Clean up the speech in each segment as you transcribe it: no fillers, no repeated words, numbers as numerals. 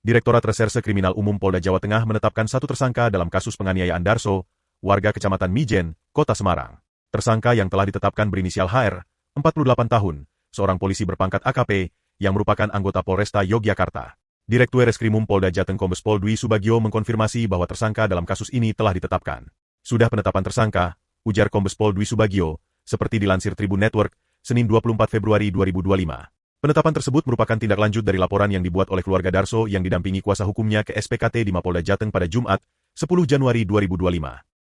Direktorat Reserse Kriminal Umum Polda Jawa Tengah menetapkan satu tersangka dalam kasus penganiayaan Darso, warga Kecamatan Mijen, Kota Semarang. Tersangka yang telah ditetapkan berinisial HR, 48 tahun, seorang polisi berpangkat AKP, yang merupakan anggota Polresta Yogyakarta. Direktur Reskrimum Polda Jateng Kombes Pol Dwi Subagio mengkonfirmasi bahwa tersangka dalam kasus ini telah ditetapkan. Sudah penetapan tersangka, ujar Kombes Pol Dwi Subagio, seperti dilansir Tribun Network, Senin 24 Februari 2025. Penetapan tersebut merupakan tindak lanjut dari laporan yang dibuat oleh keluarga Darso yang didampingi kuasa hukumnya ke SPKT di Mapolda Jateng pada Jumat, 10 Januari 2025.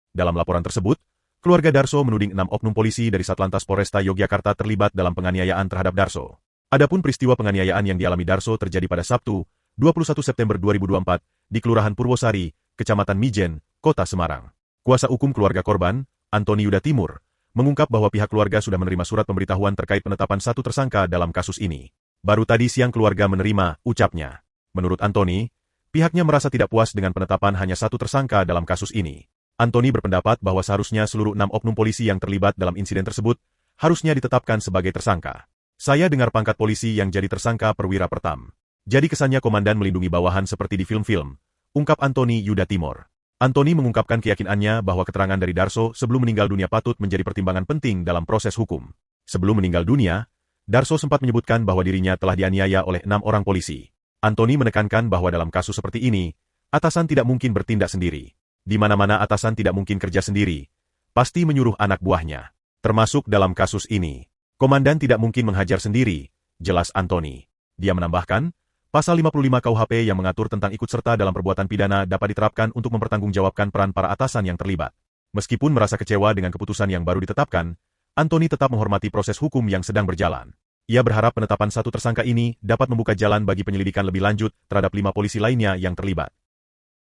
Dalam laporan tersebut, keluarga Darso menuding 6 oknum polisi dari Satlantas Polresta Yogyakarta terlibat dalam penganiayaan terhadap Darso. Adapun peristiwa penganiayaan yang dialami Darso terjadi pada Sabtu, 21 September 2024, di Kelurahan Purwosari, Kecamatan Mijen, Kota Semarang. Kuasa hukum keluarga korban, Antoni Yuda Timur, mengungkap bahwa pihak keluarga sudah menerima surat pemberitahuan terkait penetapan satu tersangka dalam kasus ini. Baru tadi siang keluarga menerima, ucapnya. Menurut Antoni, pihaknya merasa tidak puas dengan penetapan hanya satu tersangka dalam kasus ini. Antoni berpendapat bahwa seharusnya seluruh 6 oknum polisi yang terlibat dalam insiden tersebut harusnya ditetapkan sebagai tersangka. Saya dengar pangkat polisi yang jadi tersangka perwira pertam. Jadi kesannya komandan melindungi bawahan seperti di film-film, ungkap Antoni Yuda Timur. Antoni mengungkapkan keyakinannya bahwa keterangan dari Darso sebelum meninggal dunia patut menjadi pertimbangan penting dalam proses hukum. Sebelum meninggal dunia, Darso sempat menyebutkan bahwa dirinya telah dianiaya oleh 6 orang polisi. Antoni menekankan bahwa dalam kasus seperti ini, atasan tidak mungkin bertindak sendiri. Di mana-mana atasan tidak mungkin kerja sendiri. Pasti menyuruh anak buahnya. Termasuk dalam kasus ini. Komandan tidak mungkin menghajar sendiri, jelas Antoni. Dia menambahkan, Pasal 55 KUHP yang mengatur tentang ikut serta dalam perbuatan pidana dapat diterapkan untuk mempertanggungjawabkan peran para atasan yang terlibat. Meskipun merasa kecewa dengan keputusan yang baru ditetapkan, Antoni tetap menghormati proses hukum yang sedang berjalan. Ia berharap penetapan satu tersangka ini dapat membuka jalan bagi penyelidikan lebih lanjut terhadap 5 polisi lainnya yang terlibat.